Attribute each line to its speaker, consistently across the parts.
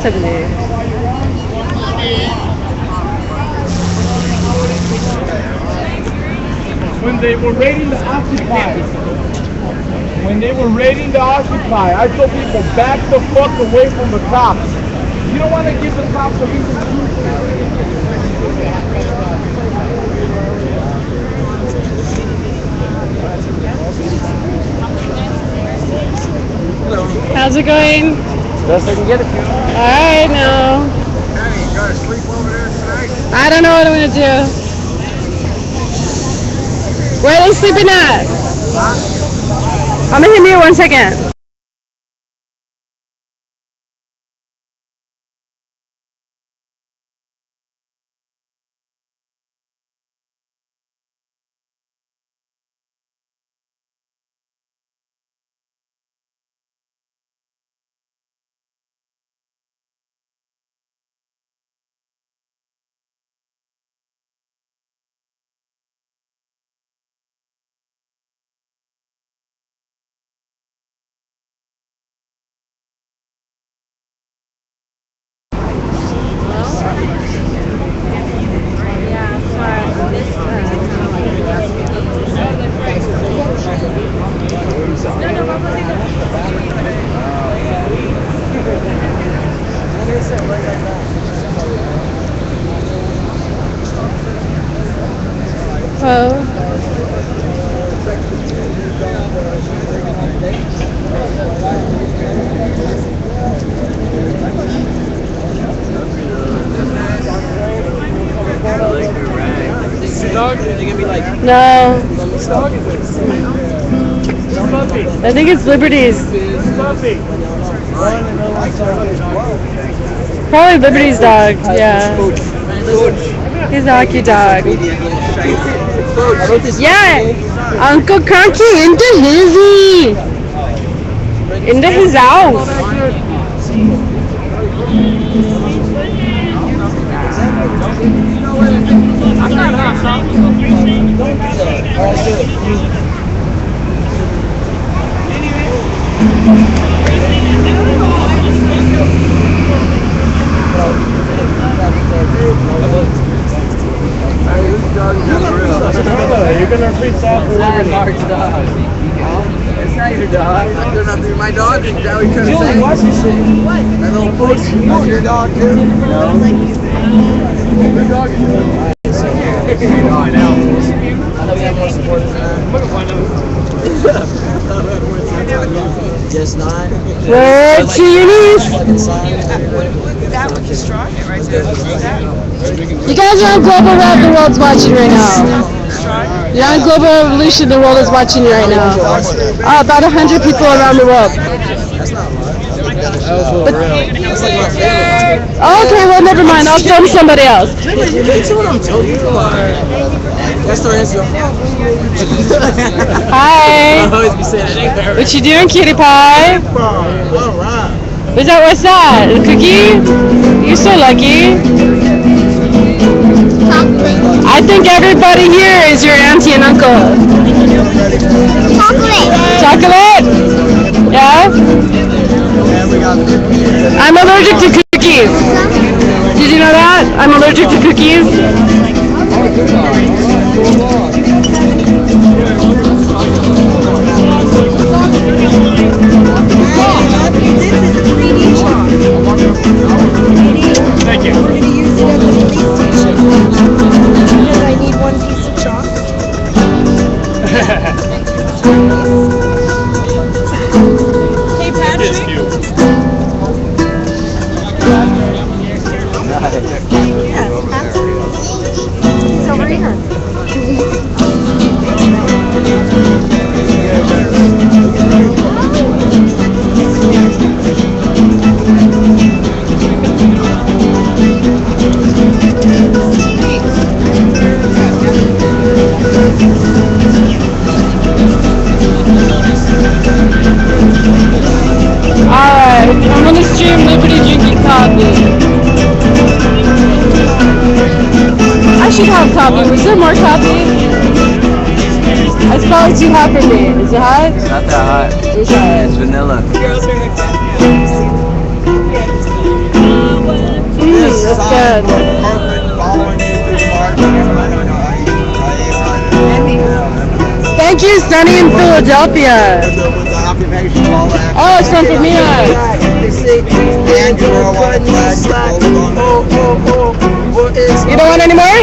Speaker 1: 70.
Speaker 2: When they were raiding the Occupy, I told people, back the fuck away from the cops. You don't want to give the cops a reason to do
Speaker 1: How's it going?
Speaker 2: Best I can get it.
Speaker 1: Alright, now.
Speaker 3: Hey, you gotta sleep over there tonight?
Speaker 1: I don't know what I'm gonna do. Where are they sleeping at? I'm gonna hit me 1 second. Hello. No. I think it's Liberty's. Probably Liberty's dog, yeah. He's a hockey dog. Yeah, Uncle Crunchy into his house.
Speaker 2: You're gonna free soft for
Speaker 3: Mark's dog. It's not your dog. They're not my dog. Is that what you're trying to say?
Speaker 2: Watch this shit.
Speaker 3: That little push. That's your dog too? No.
Speaker 2: Your dog is your dog now.
Speaker 3: I know we have more supporters than that. Just not.
Speaker 1: Word to your knees.
Speaker 3: That would destroy it right there.
Speaker 1: You guys are on Global Rev, the world's watching right now. You're on Global Revolution, the world is watching you right now. About 100 people around the world.
Speaker 3: That's not much.
Speaker 1: But,
Speaker 3: That's like my favorite.
Speaker 1: okay, well, never mind. I'll film somebody else.
Speaker 3: It's what I'm telling you. That's the answer.
Speaker 1: Hi.
Speaker 3: I always be saying that.
Speaker 1: What you doing, cutie pie?
Speaker 3: All right.
Speaker 1: What's that? A cookie? You're so lucky. I think everybody here is your auntie and uncle. Chocolate? Yeah? I'm allergic to cookies. Did you know that? I'm allergic to cookies.
Speaker 2: Thank you.
Speaker 4: We're going to use it at the police station. And I need one piece of chalk. Hey, Patrick. Yeah, he's over here.
Speaker 1: Alright, I'm gonna stream Liberty drinking coffee. I should have coffee. Was there more coffee? It's probably too hot for me. Is it hot?
Speaker 3: It's not that hot.
Speaker 1: It's hot.
Speaker 3: It's vanilla.
Speaker 4: Girls are like that.
Speaker 1: That's good. Thank you, Sunny in Philadelphia. Oh, it's from Bermuda. You don't want any more?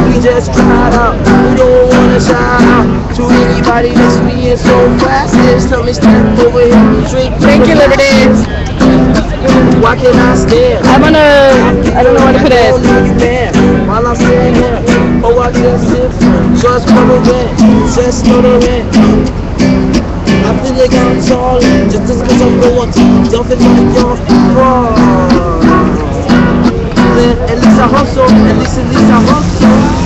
Speaker 3: We just cried out. We don't wanna shout out to anybody that's being so fast. Just tell me step over here. Drink.
Speaker 1: Thank you, Liberties.
Speaker 3: Why can't I stand?
Speaker 1: I don't know what to put in.
Speaker 3: While I'm standing here, oh I just just coloring, just coloring. I feel like I'm tall, just as much I'm going, jumping like your fall. At least I hustle, at least I hustle.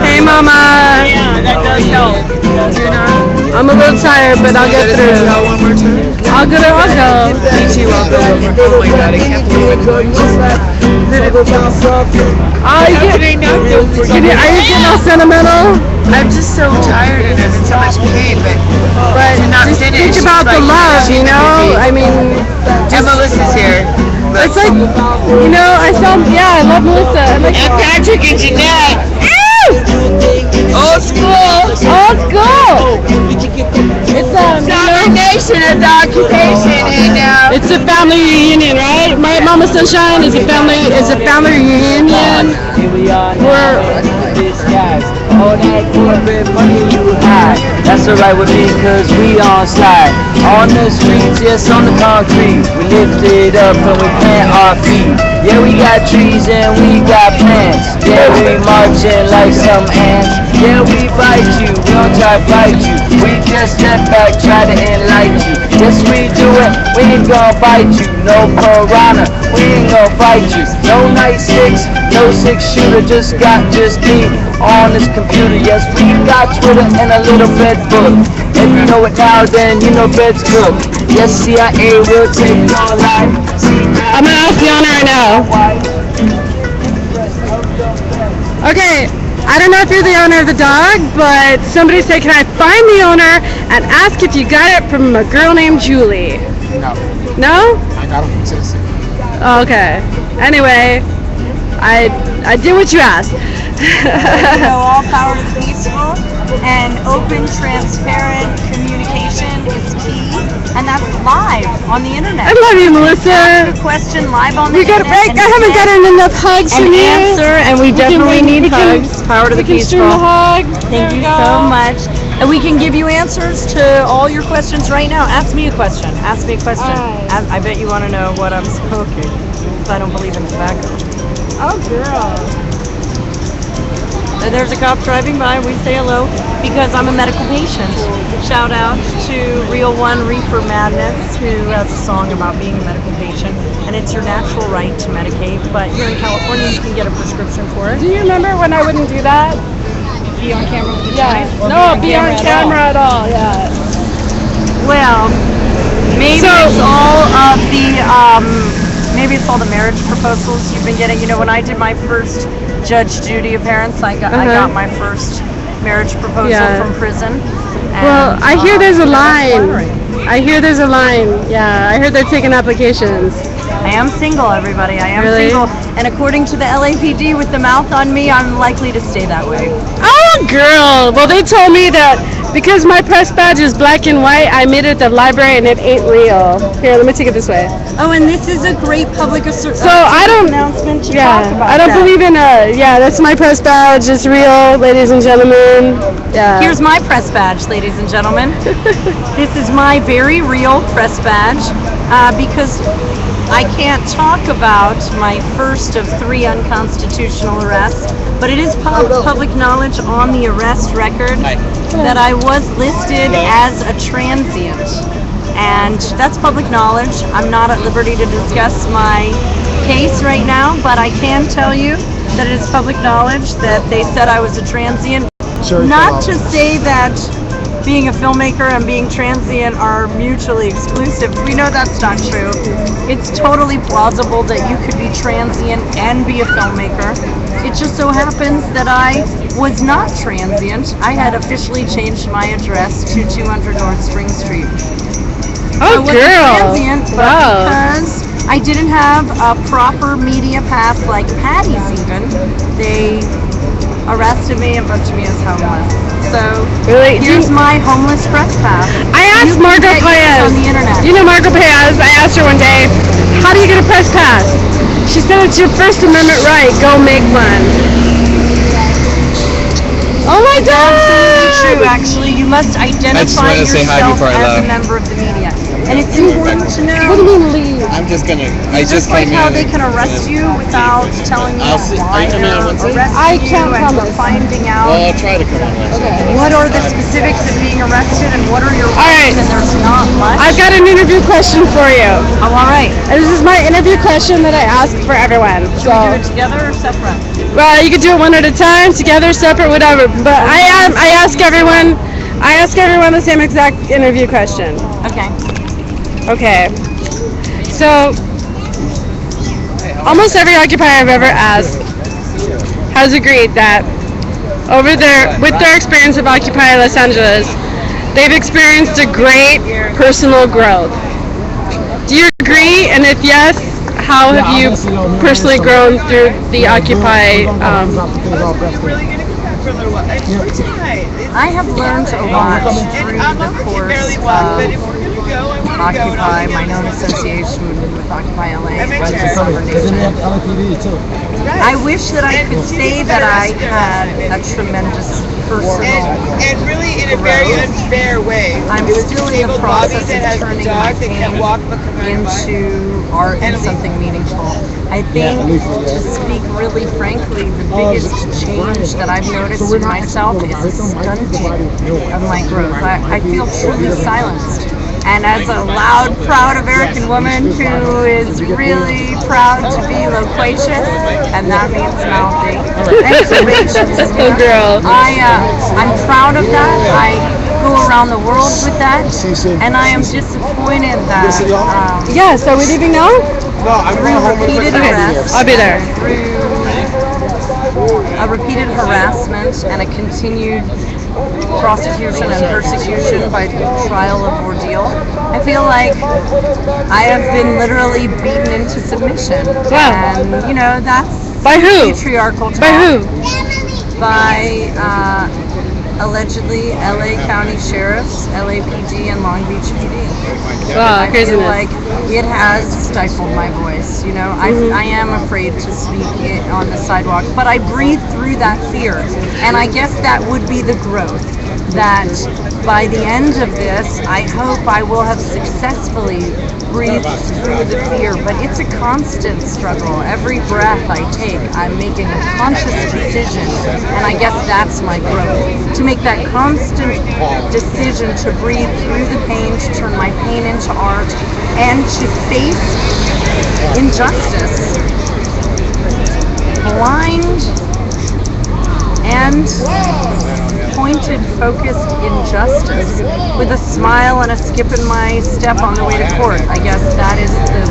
Speaker 1: Hey, Mama. I'm a little tired, but I'll get through. I'll go.
Speaker 3: Me too, I'll go. Oh my god, I can't believe
Speaker 1: Are you getting all sentimental?
Speaker 5: I'm just so tired and I'm in so much pain, but to not
Speaker 1: Just
Speaker 5: finish.
Speaker 1: think about the love, you know? I mean,
Speaker 5: And Melissa's here.
Speaker 1: it's like, you know, I love Melissa. I like
Speaker 5: And Patrick and Jeanette. Old school.
Speaker 1: Old school. It's
Speaker 5: Combination of the occupation and
Speaker 1: it's a family reunion, right? Right, Mama Sunshine is a family reunion. We're
Speaker 3: all that corporate money you hide. That's alright with me, cause we on slide. On the streets, yes, on the concrete. We lift it up and we plant our feet. Yeah, we got trees and we got plants. Yeah, we marching like some ants. Yeah, we fight you, we don't try to fight you. We just step back, try to enlighten you. Yes, we do it, we ain't gonna bite you. No piranha, we ain't gonna fight you. No night six, no six shooter, just me on this computer. Yes, we got Twitter and a little bed book. If you know it now, then you know bed's cooked. Yes, CIA will take your life.
Speaker 1: I'm gonna ask the owner right now. Okay, I don't know if you're the owner of the dog, but somebody said, can I find the owner and ask if you got it from a girl named Julie?
Speaker 2: No.
Speaker 1: No?
Speaker 2: I got him from Tennessee.
Speaker 1: Oh, okay. Anyway, I did what you asked.
Speaker 4: So all power to the peaceful and open, transparent communication is key, and that's live on the internet.
Speaker 1: I love you, Melissa.
Speaker 4: Ask a question live on the
Speaker 1: You got
Speaker 4: internet.
Speaker 1: right. I haven't gotten enough hugs from you.
Speaker 4: Answer, and we definitely need hugs. Power to the
Speaker 1: We can stream
Speaker 4: peaceful.
Speaker 1: the hug.
Speaker 4: Thank you so much. And we can give you answers to all your questions right now. Ask me a question. Ask me a question.
Speaker 1: Alright.
Speaker 4: I bet you want to know what I'm smoking. Because I don't believe in tobacco.
Speaker 1: Oh, girl.
Speaker 4: There's a cop driving by. We say hello because I'm a medical patient. Shout out to Real One Reefer Madness, who has a song about being a medical patient. And it's your natural right to medicate. But here in California, you can get a prescription for it.
Speaker 1: Do you remember when I wouldn't do that?
Speaker 4: Be on camera with the
Speaker 1: Yeah.
Speaker 4: joint, or
Speaker 1: No, be on camera at all. Yeah.
Speaker 4: Well, maybe it's all of the maybe it's all the marriage proposals you've been getting. You know, when I did my first Judge Judy appearance, I got my first marriage proposal
Speaker 1: Yeah.
Speaker 4: from prison.
Speaker 1: Well,
Speaker 4: And,
Speaker 1: I hear there's a
Speaker 4: it was
Speaker 1: line.
Speaker 4: flattering.
Speaker 1: I hear there's a line. Yeah, I heard they're taking applications.
Speaker 4: I am single, everybody. I am
Speaker 1: Really?
Speaker 4: single, and according to the LAPD, with the mouth on me, I'm likely to stay that way.
Speaker 1: Oh, girl. Well, they told me that because my press badge is black and white, I made it at the library and it ain't real. Here, let me take it this way.
Speaker 4: Oh, and this is a great public
Speaker 1: So I don't.
Speaker 4: announcement to
Speaker 1: Yeah,
Speaker 4: talk about
Speaker 1: I don't
Speaker 4: that.
Speaker 1: believe in yeah, that's my press badge. It's real, ladies and gentlemen. Yeah.
Speaker 4: Here's my press badge, ladies and gentlemen. This is my very real press badge because I can't talk about my first of 3 unconstitutional arrests, but it is public knowledge on the arrest record that I was listed as a transient. And that's public knowledge. I'm not at liberty to discuss my case right now, but I can tell you that it is public knowledge that they said I was a transient. Not to say that being a filmmaker and being transient are mutually exclusive. We know that's not true. It's totally plausible that you could be transient and be a filmmaker. It just so happens that I was not transient. I had officially changed my address to 200 North Spring Street.
Speaker 1: Oh,
Speaker 4: I wasn't
Speaker 1: girl.
Speaker 4: transient, but
Speaker 1: Wow.
Speaker 4: because I didn't have a proper media pass like Patty's even, they arrested me and booked me as homeless. So
Speaker 1: Really?
Speaker 4: here's my homeless press pass.
Speaker 1: I asked
Speaker 4: You can
Speaker 1: Margot
Speaker 4: get yours
Speaker 1: Paez.
Speaker 4: on the internet.
Speaker 1: You know Margot Paez? I asked her one day, how do you get a press pass? She said it's your First Amendment right. Go make one. Oh my
Speaker 4: It's absolutely true,
Speaker 1: God!
Speaker 4: actually. You must identify
Speaker 6: wanna say hi
Speaker 4: yourself
Speaker 6: before I
Speaker 4: as a
Speaker 6: left.
Speaker 4: member of the media. And it's important to know.
Speaker 1: What do you mean leave?
Speaker 6: I'm just gonna. I
Speaker 4: Just
Speaker 6: just
Speaker 4: like
Speaker 6: came
Speaker 4: how
Speaker 6: in.
Speaker 4: they can arrest you without telling you
Speaker 6: I'll see-
Speaker 4: why
Speaker 6: are you coming
Speaker 4: they're
Speaker 6: on Wednesday?
Speaker 4: arresting
Speaker 1: I
Speaker 4: you
Speaker 1: can't
Speaker 4: and
Speaker 1: promise.
Speaker 4: for finding out
Speaker 6: Well, I'll try to come on Wednesday.
Speaker 4: what are the specifics of being arrested and what are your rights,
Speaker 1: right.
Speaker 4: and there's not much.
Speaker 1: I've got an interview question for you.
Speaker 4: Oh, all right.
Speaker 1: And this is my interview question that I ask for everyone.
Speaker 4: Should we do it together or separate?
Speaker 1: Well, you can do it one at a time, together, separate, whatever. But I ask everyone the same exact interview question.
Speaker 4: Okay.
Speaker 1: Okay. So, almost every occupier I've ever asked has agreed that with their experience of Occupy Los Angeles, they've experienced a great personal growth. Do you agree? And if yes, how have you personally grown through the Occupy?
Speaker 4: I have learned a lot through the course of Occupy, my known association with Occupy LA, Friends of Sovereign Nation. I wish that I could say that I had a tremendous personal
Speaker 5: And really in a very unfair way.
Speaker 4: I'm
Speaker 5: It was
Speaker 4: still in the
Speaker 5: disabled
Speaker 4: process
Speaker 5: Bobby that
Speaker 4: of
Speaker 5: has the
Speaker 4: turning my
Speaker 5: dog that
Speaker 4: pain
Speaker 5: can't walk but can ride a bike.
Speaker 4: into art and something meaningful. I think, to speak really frankly, the biggest change that I've noticed in myself is a stunting of my growth. I feel truly silenced. And as a loud, proud American woman who is really proud to be loquacious, and that means mouthy and courageous,
Speaker 1: Oh, girl.
Speaker 4: I'm proud of that. I go around the world with that, and I am disappointed that
Speaker 1: Yes, are we leaving now?
Speaker 4: through repeated arrests,
Speaker 1: I'll be there.
Speaker 4: through a repeated harassment and a continued prosecution and persecution by trial of ordeal, I feel like I have been literally beaten into submission.
Speaker 1: Wow.
Speaker 4: And, you know, that's
Speaker 1: By who?
Speaker 4: patriarchal talk.
Speaker 1: By who?
Speaker 4: By allegedly LA County Sheriffs, LAPD, and Long Beach PD.
Speaker 1: Wow,
Speaker 4: I feel
Speaker 1: craziness.
Speaker 4: like it has stifled my voice. You know, I am afraid to speak on the sidewalk, but I breathe through that fear. And I guess that would be the growth. That by the end of this, I hope I will have successfully breathed through the fear. But it's a constant struggle. Every breath I take, I'm making a conscious decision. And I guess that's my growth. To make that constant decision to breathe through the pain, to turn my pain into art, and to face injustice. Blind and pointed, focused injustice with a smile and a skip in my step on the way to court. I guess that is the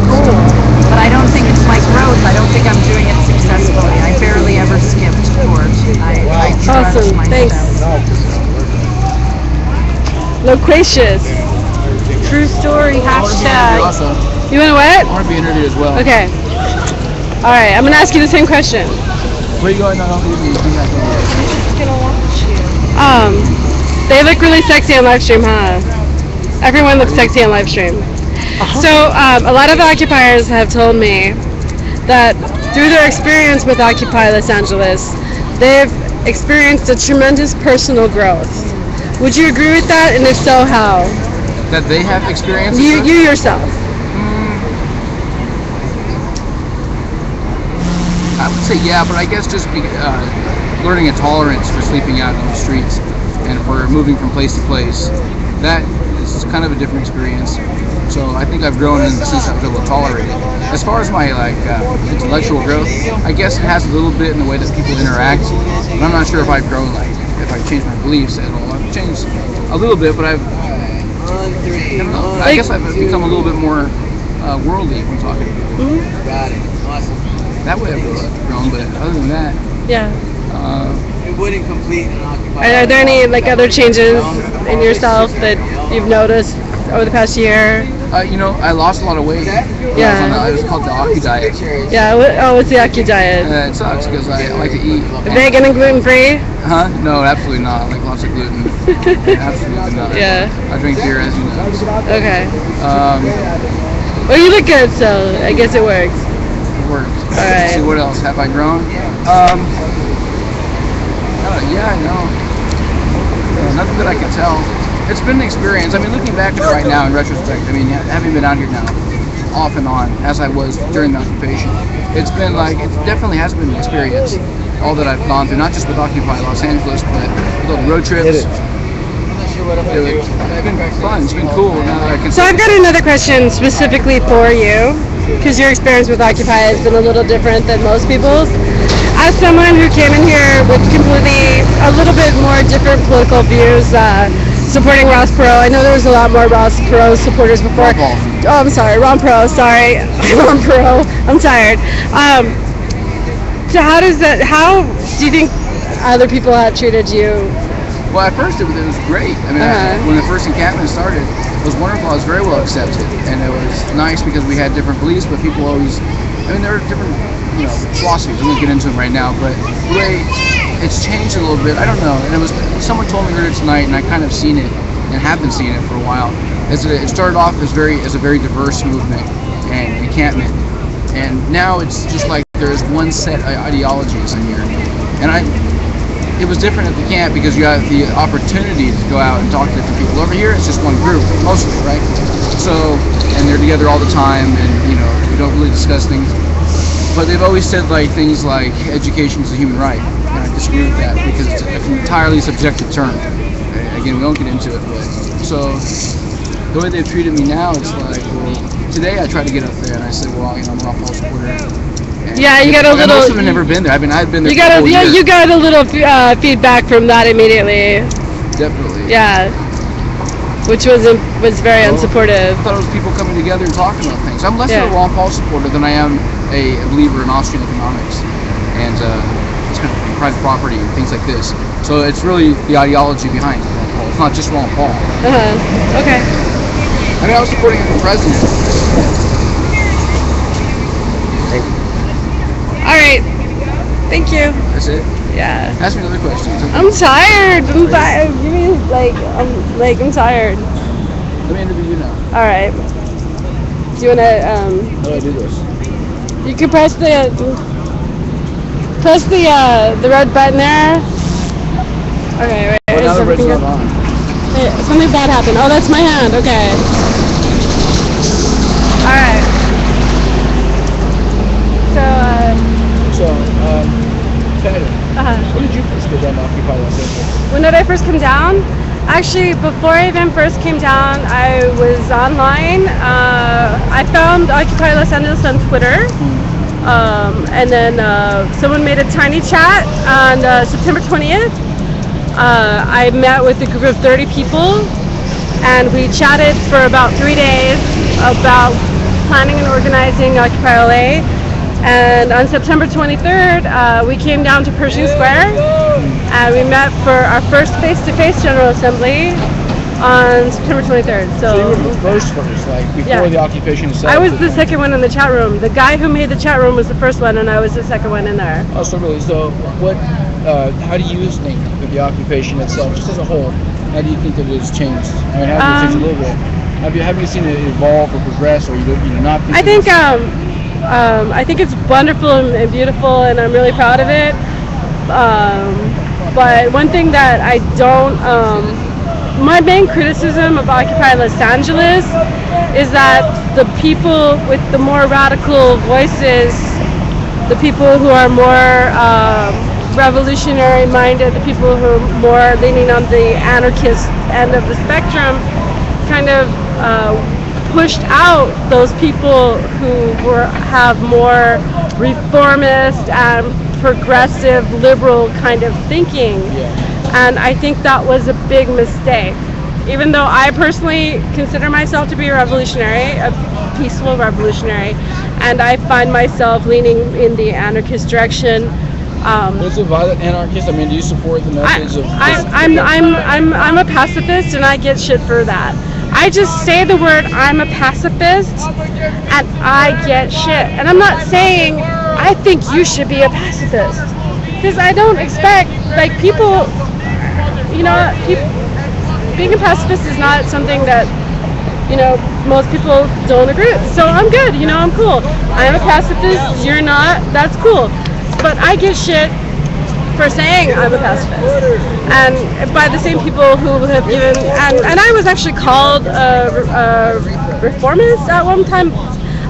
Speaker 4: goal. But I don't think it's my growth. I don't think I'm doing it successfully. I barely ever skipped court. I trudge
Speaker 1: Awesome,
Speaker 4: my
Speaker 1: thanks.
Speaker 4: steps.
Speaker 1: Loquacious.
Speaker 4: True story, hashtag.
Speaker 6: Awesome.
Speaker 1: You want to what?
Speaker 6: I want to be interviewed as well.
Speaker 1: Okay. All right, I'm going to ask you the same question.
Speaker 6: Where are you going on?
Speaker 1: They look really sexy on live stream, huh? Everyone looks sexy on live stream. So a lot of the occupiers have told me that through their experience with Occupy Los Angeles, they've experienced a tremendous personal growth. Would you agree with that? And if so, how?
Speaker 6: That they have experience?
Speaker 1: You yourself.
Speaker 6: I would say yeah, but I guess just learning a tolerance for sleeping out on the streets and for moving from place to place, that is kind of a different experience. So I think I've grown in the sense I'm able to tolerate it. As far as my intellectual growth, I guess it has a little bit in the way that people interact, but I'm not sure if I've grown if I've changed my beliefs at all. changed a little bit, but I don't know. I guess I've become a little bit more worldly when talking.
Speaker 1: Mm-hmm.
Speaker 3: Got it. Awesome.
Speaker 6: That way I've grown, but other than that,
Speaker 1: Yeah.
Speaker 3: It wouldn't complete an occupied.
Speaker 1: And are there any like other changes in yourself that you've noticed over the past year?
Speaker 6: I lost a lot of weight.
Speaker 1: Yeah.
Speaker 6: It was called the Aki diet.
Speaker 1: Yeah. What's the Aki diet?
Speaker 6: It sucks because I like to eat.
Speaker 1: Vegan and gluten free?
Speaker 6: Huh? No, absolutely not. I like lots of gluten. Absolutely not.
Speaker 1: Yeah.
Speaker 6: I drink beer, as you know.
Speaker 1: Okay.
Speaker 6: It
Speaker 1: Well, you look good, so I guess it works.
Speaker 6: works.
Speaker 1: All right.
Speaker 6: Let's see, what else? Have I grown? Yeah, no. Nothing that I can tell. It's been an experience. I mean, looking back at it right now in retrospect, I mean, having been out here now, off and on, as I was during the occupation, it's been like, it definitely has been an experience. All that I've gone through, not just with Occupy Los Angeles, but little road trips. It's been fun. It's been cool. Now that I can.
Speaker 1: So I've got another question specifically for you, because your experience with Occupy has been a little different than most people's. As someone who came in here with completely a little bit more different political views, supporting Ross Perot. I know there was a lot more Ross Perot supporters before.
Speaker 6: Ron Paul.
Speaker 1: Oh, I'm sorry, Ron Perot. Sorry, Ron Perot. I'm tired. So how do you think other people have treated you?
Speaker 6: Well, at first it was great. I mean, when the first encampment started, it was wonderful. I was very well accepted, and it was nice because we had different beliefs, but people always, I mean, there are different, philosophies. We won't get into them right now, but the way it's changed a little bit, I don't know. And it was, someone told me earlier tonight, and I kind of seen it, and have been seeing it for a while. It started off as a very diverse movement and encampment, and now it's just like there's one set of ideologies in here, and it was different at the camp because you have the opportunity to go out and talk to different people. Over here, it's just one group, mostly, right? So, and they're together all the time, and we don't really discuss things. But they've always said things like education is a human right, and I disagree with that because it's an entirely subjective term. Again, we won't get into it, but so the way they've treated me now, it's like, well, today I tried to get up there and I said, well, I'm a Ron Paul supporter.
Speaker 1: Yeah, you got a little.
Speaker 6: Most of them have never been there. I've been there.
Speaker 1: You got a little feedback from that immediately.
Speaker 6: Definitely.
Speaker 1: Yeah, which was very unsupportive.
Speaker 6: I thought it was people coming together and talking about things. I'm less of a Ron Paul supporter than I am a believer in Austrian economics and it's kind of private property and things like this. So it's really the ideology behind Ron Paul. It's not just Ron Paul.
Speaker 1: Okay.
Speaker 6: I mean, I was supporting the president.
Speaker 1: All right. Thank you.
Speaker 6: That's it.
Speaker 1: Yeah.
Speaker 6: Ask me another question.
Speaker 1: I'm tired. I'm tired. You mean I'm tired.
Speaker 6: Let me interview you now.
Speaker 1: All right. Do you wanna
Speaker 6: How do I do this?
Speaker 1: You can press the red button there. Okay. Wait.
Speaker 6: Oh, now the red's not on.
Speaker 1: Hey, something bad happened. Oh, that's my hand. Okay. All right.
Speaker 2: When did you first go down to Occupy Los Angeles?
Speaker 1: When did I first come down? Actually, before I even first came down, I was online. I found Occupy Los Angeles on Twitter. And then someone made a tiny chat on September 20th. I met with a group of 30 people, and we chatted for about 3 days about planning and organizing Occupy LA. And on September 23rd, we came down to Pershing Square, and we met for our first face-to-face General Assembly on September 23rd.
Speaker 2: So you were the first, before the occupation itself?
Speaker 1: I was the second one in the chat room. The guy who made the chat room was the first one, and I was the second one in there.
Speaker 2: Oh, so really? So what? How do you think of the occupation itself, just as a whole? How do you think that it has changed? I mean, how has it changed a little bit? Have you seen it evolve or progress, or not?
Speaker 1: I think it's wonderful and beautiful, and I'm really proud of it. But one thing that I don't, my main criticism of Occupy Los Angeles is that the people with the more radical voices, the people who are more revolutionary minded, the people who are more leaning on the anarchist end of the spectrum, kind of pushed out those people who have more reformist and progressive liberal kind of thinking. And I think that was a big mistake. Even though I personally consider myself to be a revolutionary, a peaceful revolutionary, and I find myself leaning in the anarchist direction.
Speaker 2: Was it violent anarchist? I mean, do you support the message of?
Speaker 1: I'm a pacifist, and I get shit for that. I just say the word I'm a pacifist, and I get shit. And I'm not saying I think you should be a pacifist, because I don't expect like people. You know, being a pacifist is not something that most people don't agree with. So I'm good. I'm cool. I'm a pacifist. You're not. That's cool. But I get shit for saying I'm a pacifist, and by the same people who have given, and I was actually called a reformist at one time.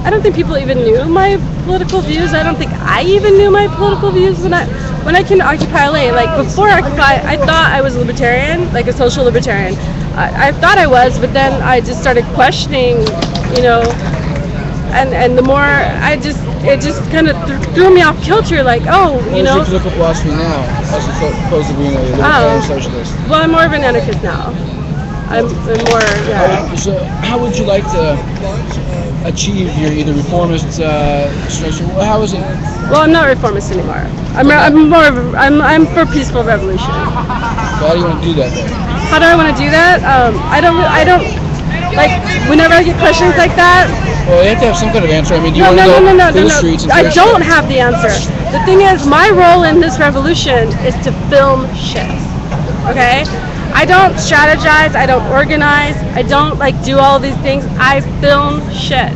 Speaker 1: I don't think people even knew my political views. I don't think I even knew my political views when I came to Occupy LA. Like before Occupy, I thought I was a libertarian, like a social libertarian. I thought I was, but then I just started questioning, and the more it just kind of threw me off kilter. Like,
Speaker 2: What is your political philosophy now, as opposed to being a libertarian socialist?
Speaker 1: Well, I'm more of an anarchist now. I'm more, yeah.
Speaker 2: So, how would you like to achieve your either reformist structure? How is it?
Speaker 1: Well, I'm not reformist anymore. I'm for peaceful revolution.
Speaker 2: So how do you want to do that then?
Speaker 1: How do I want to do that? I don't like whenever I get questions like that.
Speaker 2: Well, you have to have some kind of answer. I mean, do you want to go to the streets and
Speaker 1: I don't have the answer. The thing is, my role in this revolution is to film shit. Okay? I don't strategize, I don't organize, I don't do all these things. I film shit.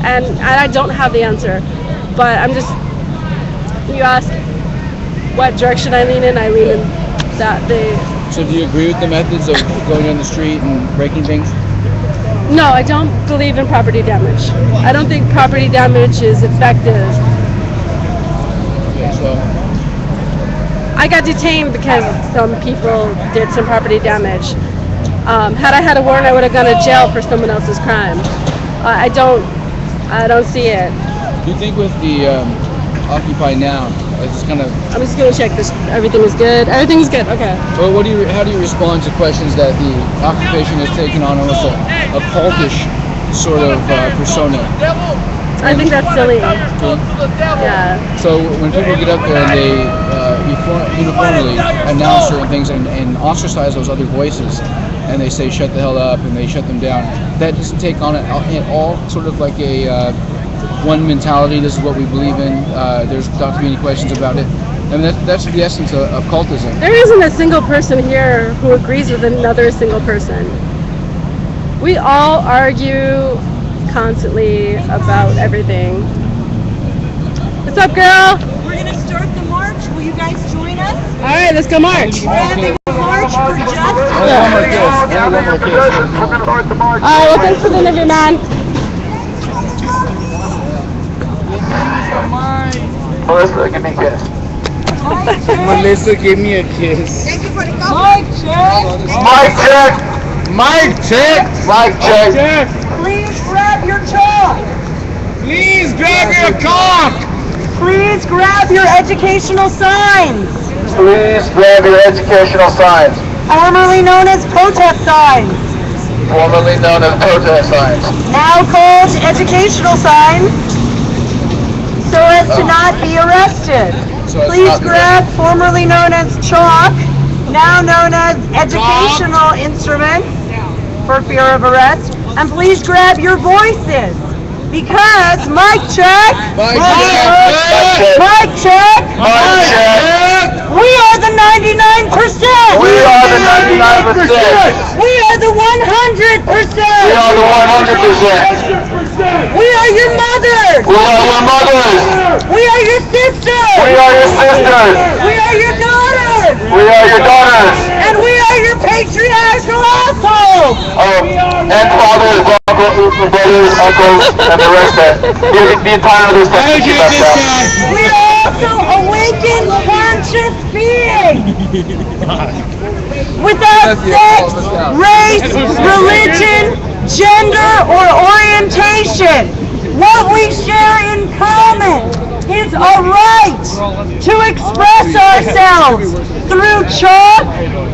Speaker 1: And I don't have the answer. But you ask what direction I lean in that
Speaker 2: So do you agree with the methods of going down the street and breaking things?
Speaker 1: No, I don't believe in property damage. I don't think property damage is effective.
Speaker 2: Okay, so
Speaker 1: I got detained because some people did some property damage. Had I had a warrant, I would have gone to jail for someone else's crime. I don't see it.
Speaker 2: do you think with the Occupy Now, it's just kind of...
Speaker 1: I'm just gonna check this. Everything is good. Everything is good. Okay.
Speaker 2: Well, how do you respond to questions that the occupation has taken on almost a cultish sort of persona?
Speaker 1: I think that's silly. Yeah.
Speaker 2: So when people get up there and they uniformly announce certain things and ostracize those other voices, and they say shut the hell up and they shut them down, that doesn't take on at all sort of like a one mentality. This is what we believe in. There's not to be any questions about it. I mean, that's the essence of cultism.
Speaker 1: There isn't a single person here who agrees with another single person. We all argue constantly about everything. What's up, girl?
Speaker 4: We're going to start the march. Will you guys join us?
Speaker 1: All right, let's go march.
Speaker 4: We're having a march for justice.
Speaker 2: One more kiss.
Speaker 1: All right, well, thanks for the interview, man.
Speaker 7: Melissa, give me a kiss.
Speaker 2: Melissa, give me a kiss.
Speaker 4: Thank you for the mic check.
Speaker 7: Mic check.
Speaker 2: Mic check.
Speaker 7: Mic check.
Speaker 4: Please grab your chalk.
Speaker 2: Please grab your cock.
Speaker 4: Please grab your educational signs,
Speaker 7: Please grab your educational signs,
Speaker 4: formerly known as protest signs,
Speaker 7: formerly known as protest signs.
Speaker 4: now called educational signs, so as to not be arrested.
Speaker 7: So as
Speaker 4: Please
Speaker 7: not be
Speaker 4: grab formerly known as chalk, now known as educational instruments for fear of arrest, and please grab your voices, because mic check,
Speaker 2: Mic
Speaker 7: Mic check.
Speaker 4: mic check,
Speaker 7: Mic check.
Speaker 4: we are the 99%.
Speaker 7: We are the 99%.
Speaker 4: We are the 100%.
Speaker 7: We are the 100%.
Speaker 4: We are your mothers.
Speaker 7: We are your mothers.
Speaker 4: We are your sisters.
Speaker 7: We are your sisters.
Speaker 4: We are your daughters.
Speaker 7: We are your daughters.
Speaker 4: And we are your patriarchal assholes.
Speaker 7: And fathers, brothers, uncles, and the rest of the entire other section. Keep us up.
Speaker 4: We are also awakened conscious beings. Without sex, race, religion, gender, or orientation. What we share in common is a right to express ourselves through chalk,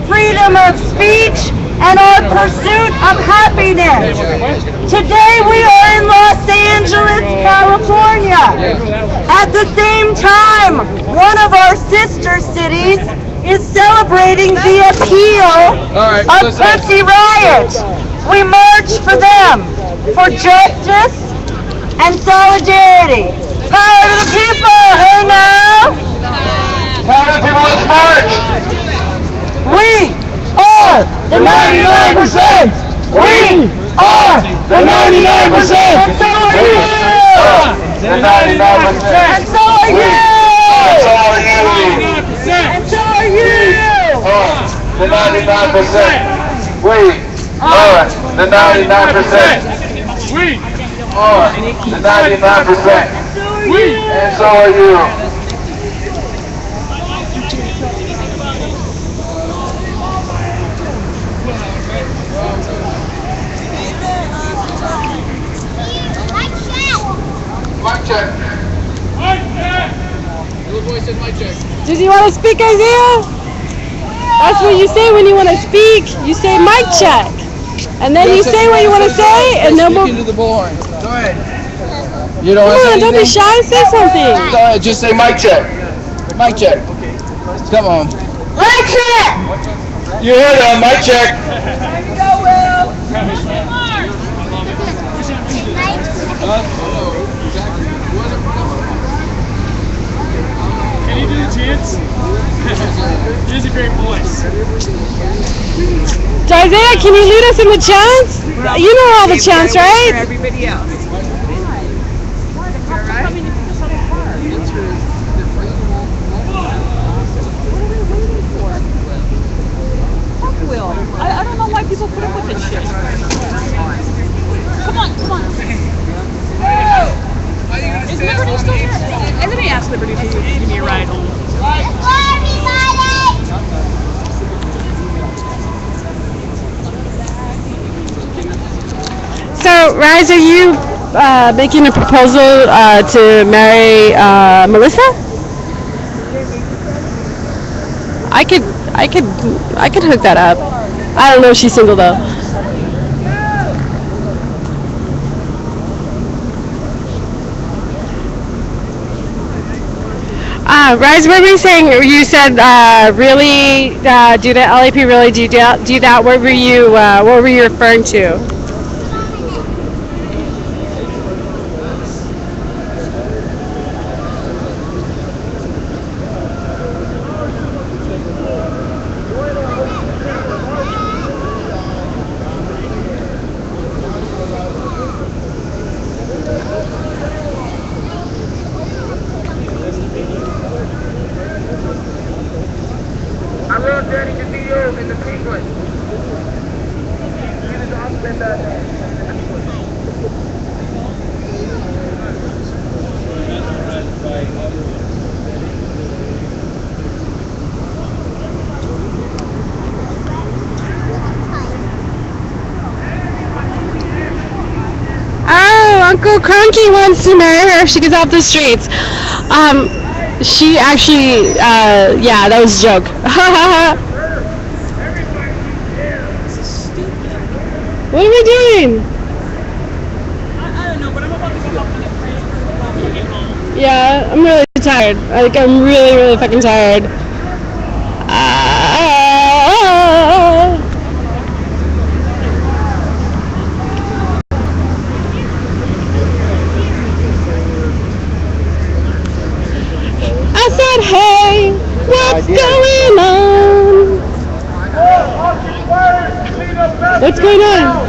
Speaker 4: freedom of speech, and our pursuit of happiness. Today we are in Los Angeles, California. At the same time, one of our sister cities is celebrating the appeal of Pussy Riot. We march for them, for justice and solidarity. Power to the people, hey now!
Speaker 7: Power to the people, let's march!
Speaker 4: We are the 99%! We are the 99%! And so are you!
Speaker 7: The 99%!
Speaker 4: And so are you!
Speaker 7: So are you!
Speaker 4: And so are you!
Speaker 7: The 99%! We are the 99%! We are the 99%! And so are you! Mic check.
Speaker 2: Little boy said mic check.
Speaker 1: Did you want to speak, Isaiah? That's what you say when you want to speak. You say mic check. And then you say what you want to say, and then we'll...
Speaker 2: Into the bullhorn. Go ahead. You don't
Speaker 1: Come
Speaker 2: want to
Speaker 1: on,
Speaker 2: say
Speaker 1: don't be
Speaker 2: anything?
Speaker 1: shy. Say something.
Speaker 2: Go ahead, just say mic check. Mic check. Come on.
Speaker 4: Mic check!
Speaker 7: You heard him, mic check.
Speaker 8: Can you do the chants? He has a great voice.
Speaker 1: So Isaiah, can you lead us in the chants? You know all the chants, right?
Speaker 5: Everybody else.
Speaker 4: I don't know why people put up with this shit. Come on. Is Liberty still here?
Speaker 5: And let me ask Liberty to give me a ride home.
Speaker 1: So, Rise, are you making a proposal to marry Melissa? I could hook that up. I don't know if she's single though. Rise, what were you saying? You said really do that. LAP really do that. What were you referring to?
Speaker 7: I love Danny Castillo in the sequence. He was awesome in that.
Speaker 1: Oh, Uncle Cronky wants to marry her if she gets off the streets. She actually, yeah, that was a joke. What are we doing?
Speaker 8: I don't know, but I'm about to go up on the train and get home.
Speaker 1: Yeah, I'm really tired. Like, I'm really, really fucking tired. I said, hey, what's going on? What's going on?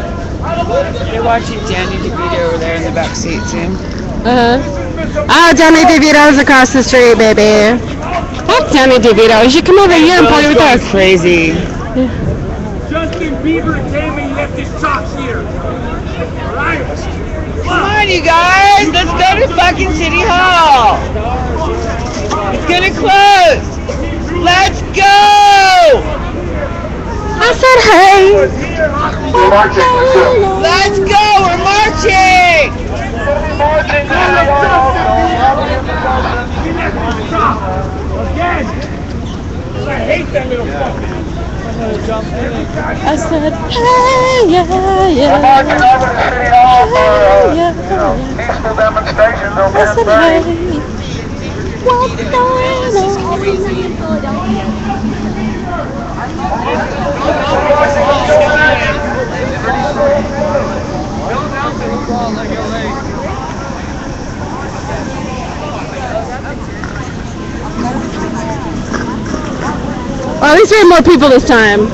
Speaker 5: They're watching Danny DeVito over there in the back seat, Sam.
Speaker 1: Oh, Danny DeVito's across the street, baby. Fuck Danny DeVito. You should come over here and party with us.
Speaker 5: Crazy.
Speaker 8: Justin Bieber came and left his socks here. Alright?
Speaker 5: Come on, you guys. Let's go to fucking City Hall. It's gonna close. Let's go.
Speaker 1: I said, hey.
Speaker 7: We're marching.
Speaker 5: Let's go. We're marching.
Speaker 7: Marching.
Speaker 8: Again. I hate that little fucker.
Speaker 1: I said, hey, yeah, yeah.
Speaker 7: Marching over to City Hall for,
Speaker 1: Yeah,
Speaker 7: peaceful demonstrations on
Speaker 1: I said,
Speaker 7: 10:30.
Speaker 1: hey, what's going on? Well, at least we had more people this time.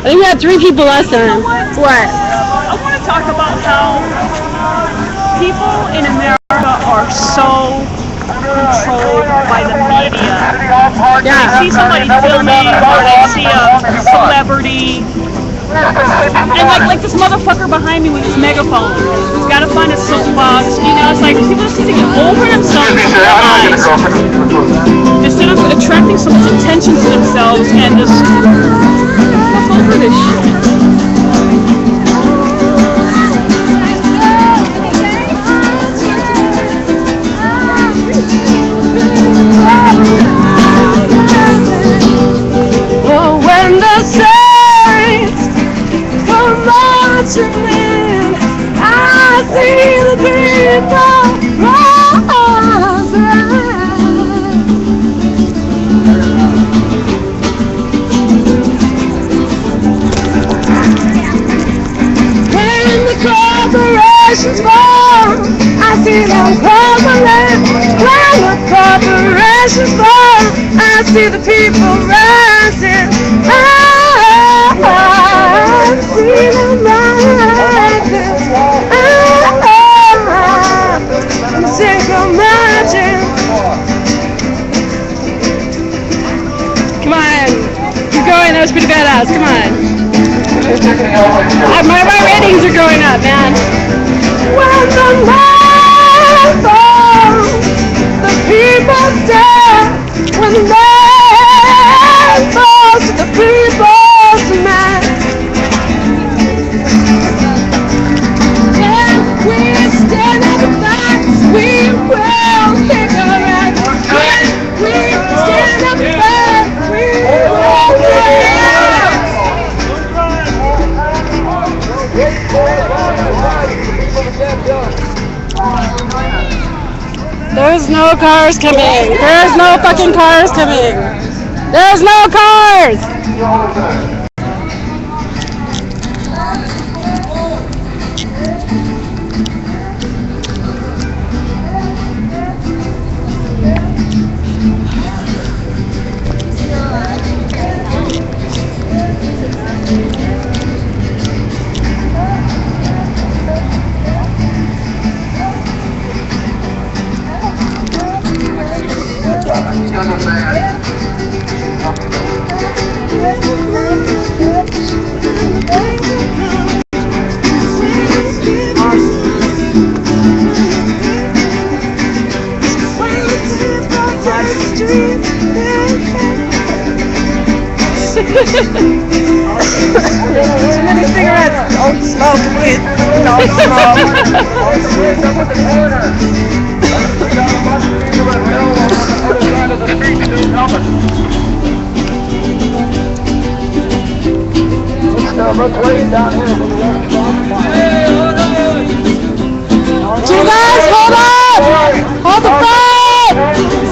Speaker 1: I think we had 3 people last time. What?
Speaker 9: I want to talk about how people in America are so controlled by the media.
Speaker 1: Yeah.
Speaker 9: They see somebody filming or they see a celebrity. And like this motherfucker behind me with his megaphone, who's got to find a soapbox. You know, it's like people just need to get over themselves and realize instead of attracting so much attention to themselves and just fuck over this shit.
Speaker 1: Oh, when the saints come marching in, I see the people rising. When the corporations fall, I see them crumbling. When the corporations fall, I see the people rising. I see them rising. I'm sick of marching. Come on, keep going. That was pretty badass. Come on. My ratings are going up, man. When the man falls, the people stand. When the man falls, the people demand. When we stand at the back, we will take our right. When we stand at the back, we will take our right. There's no cars coming. There's no fucking cars coming. There's no cars. Too many cigarettes. Don't smoke weed. Don't You guys, hold on! Hold the phone!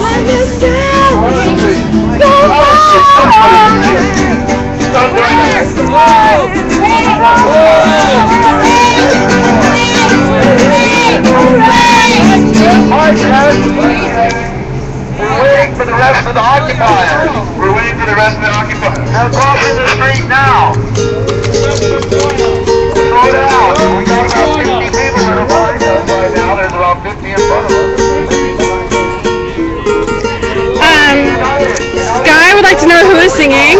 Speaker 1: Let me stand! Go
Speaker 7: We're waiting for the rest of the occupiers. We're waiting for the rest of the occupiers. Now crossing the street now. Slow down. We got about 50 people that are behind us right now. There's about 50 in front of us.
Speaker 1: Sky would like to know who is singing,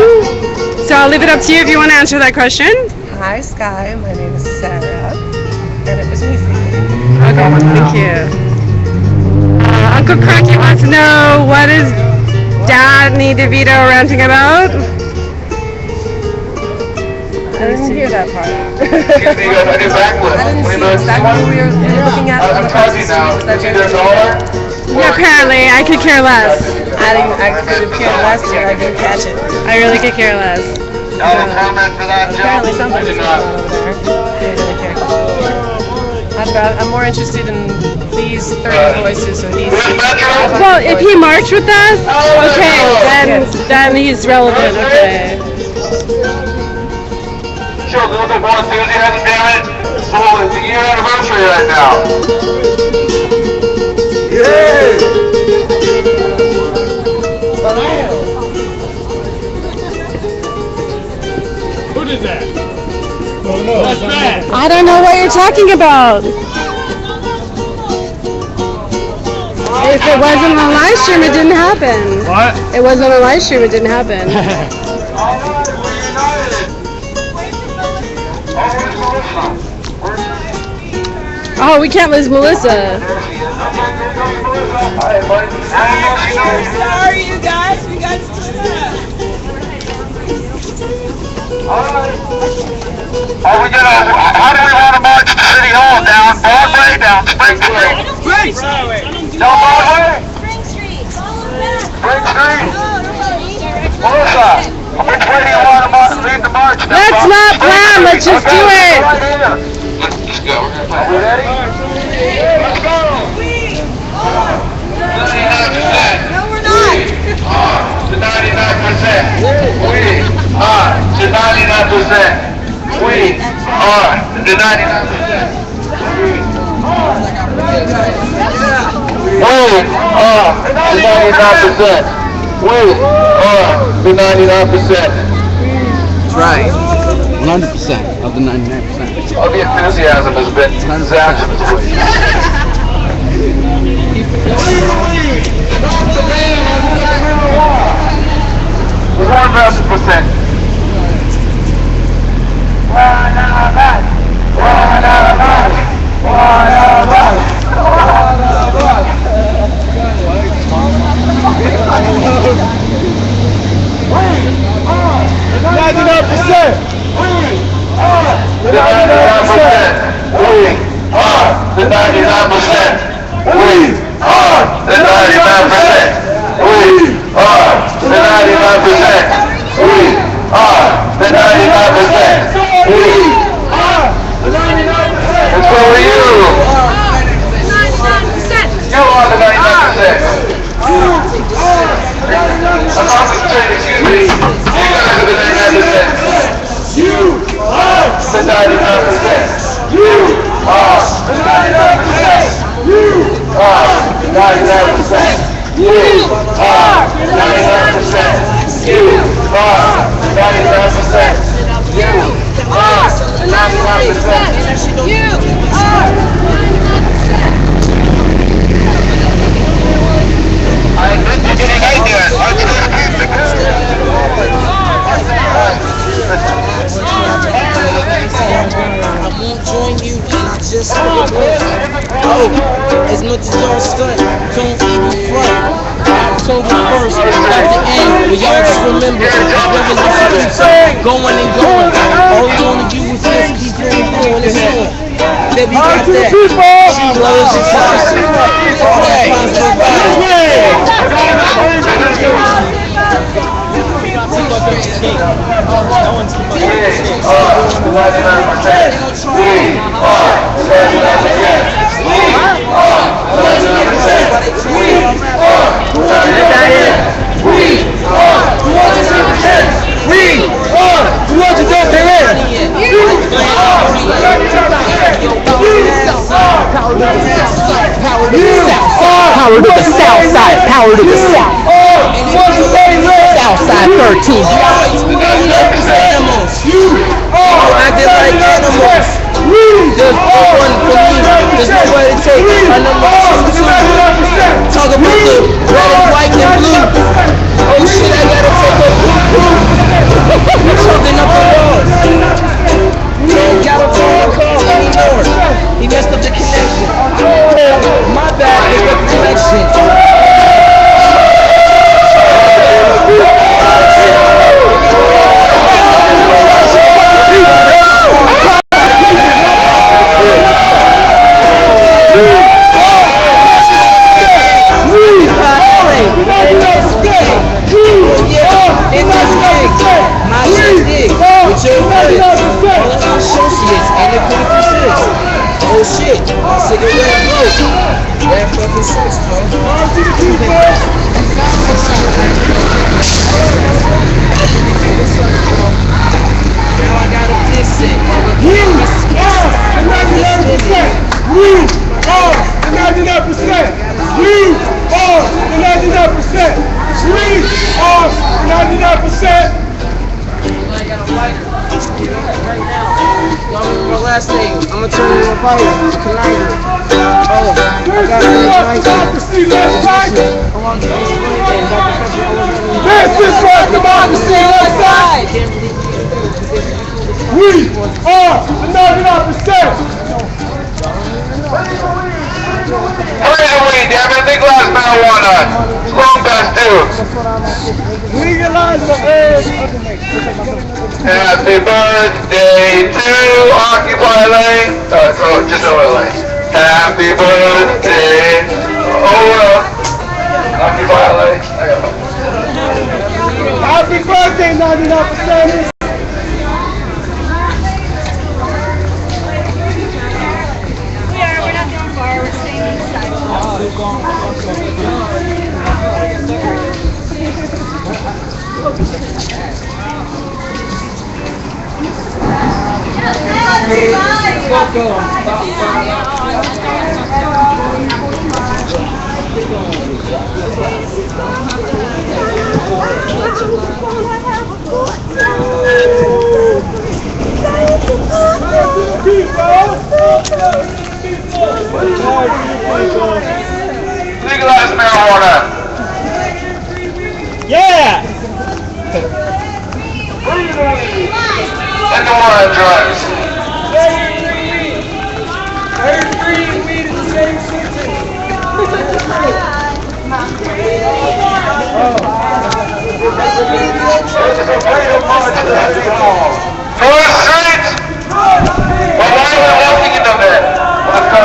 Speaker 1: so I'll leave it up to you if you want to answer that question.
Speaker 10: Hi, Sky. My name is Sarah, and it was me singing.
Speaker 1: Okay, thank you. Uncle Cracky wants to know, what is Danny DeVito ranting about?
Speaker 10: I didn't hear that part.
Speaker 7: Excuse me, guys, I did backflip.
Speaker 10: I didn't see exactly what we were looking at.
Speaker 7: I'm charging now. It's either $1
Speaker 1: Yeah, apparently, I could care less.
Speaker 10: I could have cared less till I didn't catch it.
Speaker 1: I really could care less.
Speaker 10: Apparently something's going on over there. I really care. I'm more interested in these 30 voices or these.
Speaker 1: Well, if he marched with us, okay, then he's relevant, okay.
Speaker 7: Show a little bit more enthusiasm, damn it. So it's the year anniversary right now.
Speaker 8: Who did that? What's that?
Speaker 1: I don't know what you're talking about. If it wasn't on live stream, it didn't happen.
Speaker 8: What?
Speaker 1: It wasn't on live stream, it didn't happen. Oh, we can't lose Melissa.
Speaker 5: Sorry, you guys. We got
Speaker 7: How do we want to march to City Hall? Down Broadway, down Spring Street? Down Broadway?
Speaker 11: Spring Street. Follow back.
Speaker 7: Spring Street? Melissa, which way do you want to lead the march?
Speaker 1: Let's not plan, let's just do it.
Speaker 7: Let's just go. Are we ready? Let's go.
Speaker 11: No, we're not.
Speaker 7: To 99%. We are to 99%. We are to 99%. We are to 99%. We are to 99%.
Speaker 6: That's right. 100% of the 99%.
Speaker 7: All the enthusiasm has been zapped in this place. %.
Speaker 12: As much as y'all stunt, don't even front. October 1st, at the end, but y'all just remember, revolution keeps going and going. All we wanna do is just keep doing and doing. Then we got that. She loves it.
Speaker 3: Power to the south side, power to the south. South side 13.
Speaker 12: Acting like animals. There's no one for me. There's nowhere to take my number 2. Talk about the red and white and blue. Oh shit, I gotta take a poop. Something up the walls. Don't gotta call anymore. He messed up the connection. My bad, it's the connection. my shit dig with your friends. All of my associates and the pretty persist. Oh shit, my cigarette broke. That fucking sucks, bro. Now I got a diss it.
Speaker 8: We are the 99%. We are the 99%. We are the 99%. We are the 99%.
Speaker 12: I got a lighter. Right now. My last name. I'm gonna turn it on fire. Collider. Oh, I got it.
Speaker 8: Democracy, let's fight.
Speaker 12: I want to explain that.
Speaker 8: This is what democracy looks like. We are the 99%.
Speaker 7: Praise the weed, damn it. Legalize marijuana. Long past due.
Speaker 8: Legalize the herb.
Speaker 7: Happy birthday to Occupy Lane. Just OLA. Happy birthday. OLA. Occupy Lane.
Speaker 8: Happy birthday, 99%ers.
Speaker 11: We're not going far. We're staying inside.
Speaker 7: Legalize marijuana.
Speaker 8: Yeah.
Speaker 7: And the war on drugs.
Speaker 8: Weed in the same sentence.
Speaker 7: To the streets! Well, why are we walking into that? Let's go.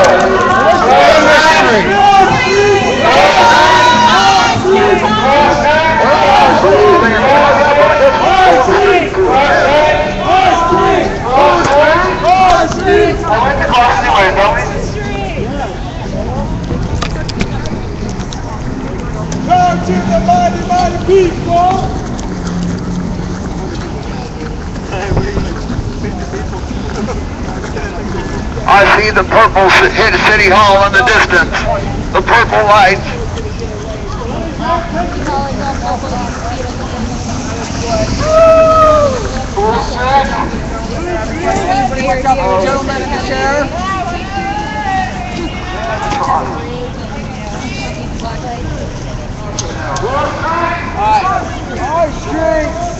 Speaker 7: I went to class anyway, don't we?
Speaker 8: Come to the mighty people.
Speaker 7: I see the purple hit City Hall in the distance. The purple lights.
Speaker 12: Gentlemen in the chair.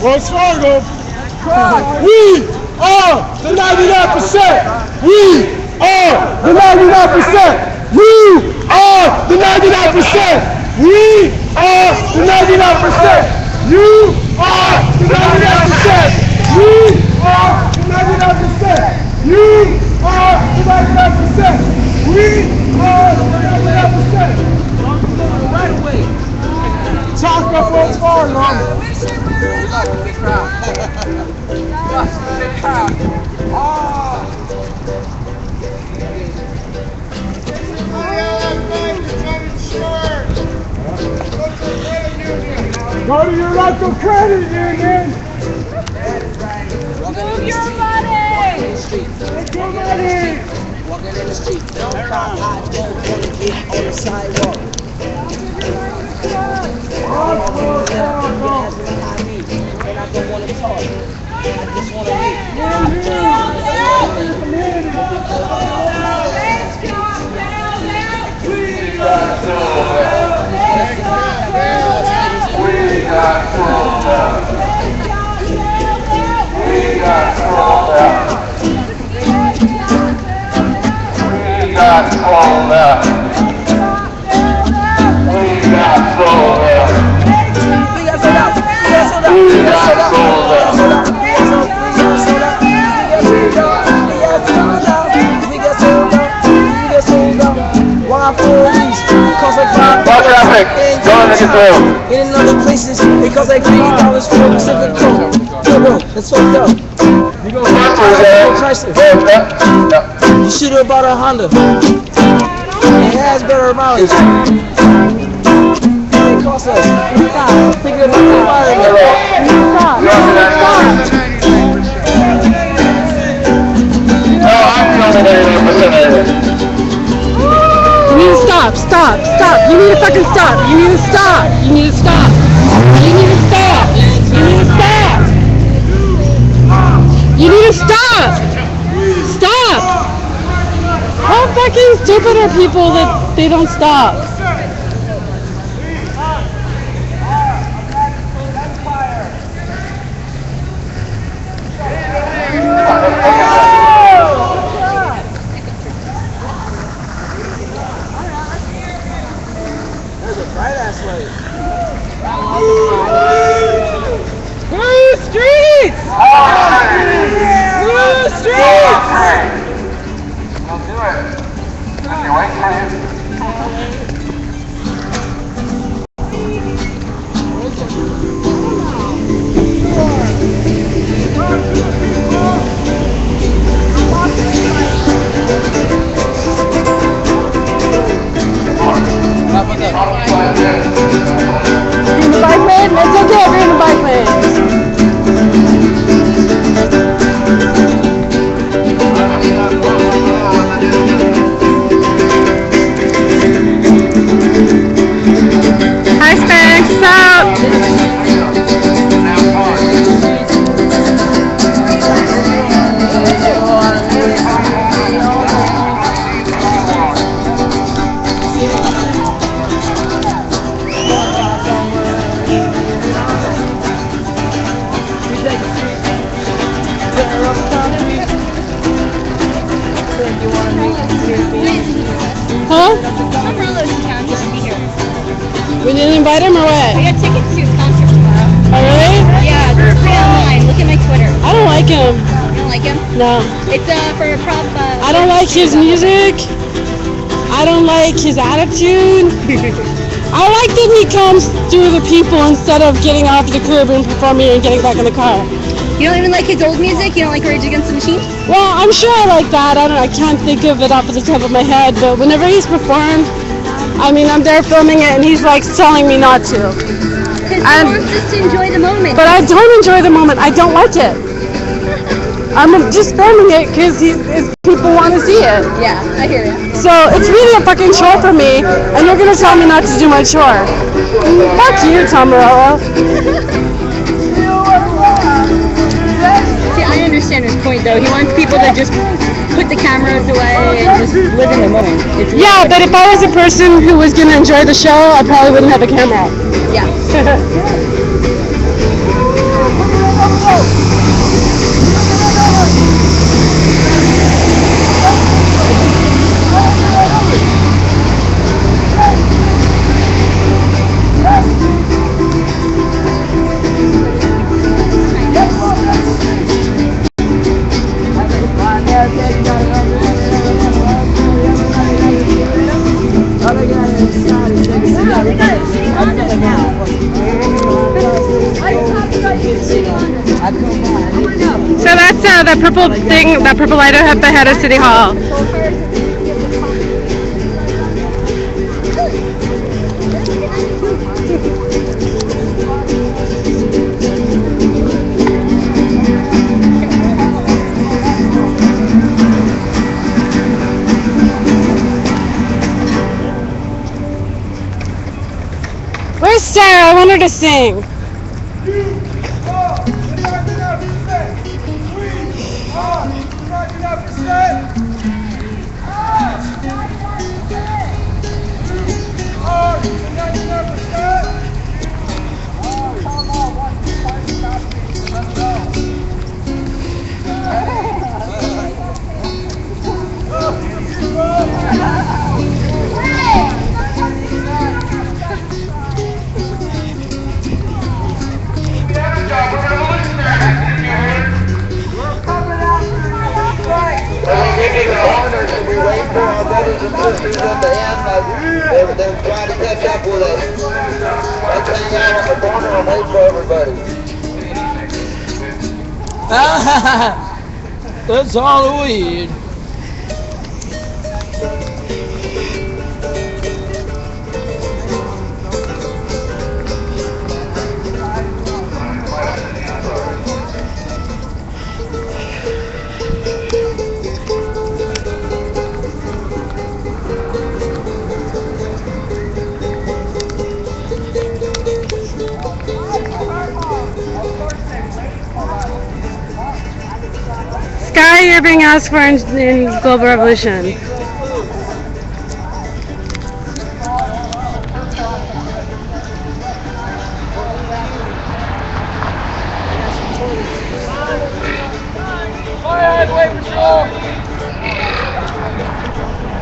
Speaker 8: Wells Fargo. We are the 99%. We are the 99%. We are the 99%. We are the 99%. You are the 99%. We are the 99%. You are the 99%. We are the 99%.
Speaker 12: Right away.
Speaker 8: Talk about Wells Fargo.
Speaker 12: Big crowd. Big crowd.
Speaker 8: Go to your local credit union.
Speaker 11: Move your money.
Speaker 8: Take your money.
Speaker 12: Walking in the street. Don't cry. I don't want to get on the sidewalk. And I don't want to talk. I just want to
Speaker 7: Traffic, going to get through.
Speaker 12: In other places, because I $3 for a Pacific Coke. That's fucked up. You go Chrysler. You should have bought a Honda. It has better mileage. It costs less. Stop. Think of the environment. Stop.
Speaker 1: You need to stop. Stop. Stop. You need to fucking stop. You need to stop. You need to stop. You need to stop. You need to stop. You need to stop. Stop. How fucking stupid are people that they don't stop?
Speaker 5: Blue streets! Blue streets!
Speaker 7: You'll do it. If you wait for him.
Speaker 1: In the bike lane? It's okay if you're in the bike lane. Hi, Spanx. What's up? Huh?
Speaker 11: Umbrellas in town. He should be here.
Speaker 1: We didn't invite him or what?
Speaker 11: We got tickets to his concert tomorrow.
Speaker 1: Oh, really?
Speaker 11: Yeah, they're free online. Look at my Twitter.
Speaker 1: I don't like him.
Speaker 11: You don't like him?
Speaker 1: No.
Speaker 11: It's for a prop.
Speaker 1: I don't like his music. I don't like his attitude. I like that he comes through the people instead of getting off the curb and performing and getting back in the car.
Speaker 11: You don't even like his old music? You don't like Rage Against the Machine?
Speaker 1: Well, I'm sure I like that. I can't think of it off the top of my head, but whenever he's performed, I mean, I'm there filming it and he's like telling me not to.
Speaker 11: Because he wants us to enjoy the moment.
Speaker 1: But I don't enjoy the moment. I don't like it. I'm just filming it because people want to see it.
Speaker 11: Yeah, I hear you.
Speaker 1: So it's really a fucking chore for me, and you're gonna tell me not to do my chore. Fuck you, Tom Morello.
Speaker 11: See, I understand his point though. He wants people to just put the cameras away and just live in the moment. It's really
Speaker 1: Yeah, but if I was a person who was gonna enjoy the show, I probably wouldn't have a camera.
Speaker 11: Yeah.
Speaker 1: So that's that purple thing, that purple light up ahead of City Hall. Where's Sarah? I want her to sing.
Speaker 12: They're trying to catch up with us. Let's hang out on the corner and wait for everybody. That's Halloween.
Speaker 1: Sky, you're being asked for in Global Revolution.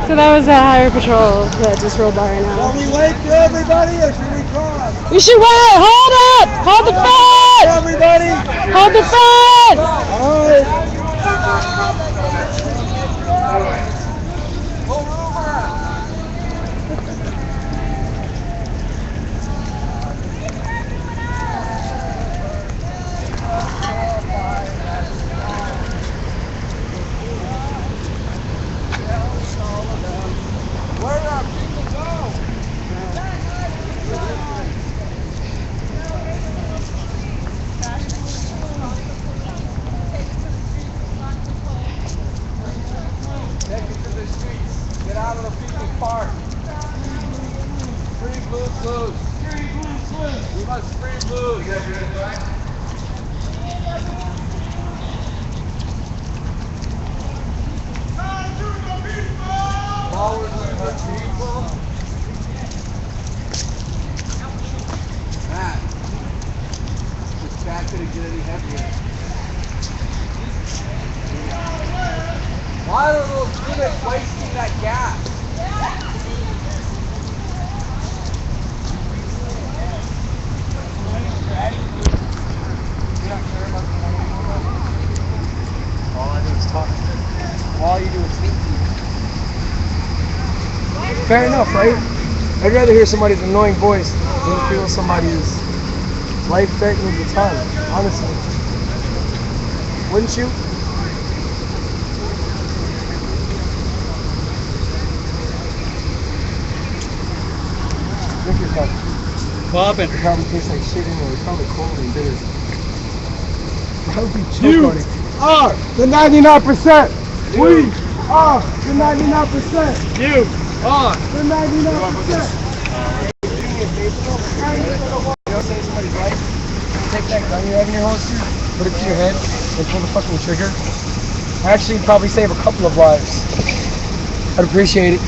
Speaker 1: So that was a highway patrol that just rolled by right now.
Speaker 8: Shall we wait for everybody or should we cross?
Speaker 1: We should wait! Hold up! Hold the fence!
Speaker 8: Everybody!
Speaker 1: Hold the fence!
Speaker 8: Alright. Get out of the people's park. Free blues, blues. Free blues, blues. We must free blues. You guys ready to go? Forward with the people. Matt, this back couldn't get any heavier. Why are those units wasting that gas? All I do is talk. All you do is think. Fair enough, right? I'd rather hear somebody's annoying voice than feel somebody's life threatening at the time, honestly. Wouldn't you? Drink your cup.
Speaker 12: Poppin'.
Speaker 8: It probably tastes like shit anyway. It's probably cold and bitter. That would be
Speaker 12: You
Speaker 8: buddy. Are the 99%. We are the 99%.
Speaker 12: You are
Speaker 8: The 99%. Do me a favor, though. You know, save somebody's life. Take that gun you have in your holster, put it to your head, and pull the fucking trigger. Actually, probably save a couple of lives. I'd appreciate it.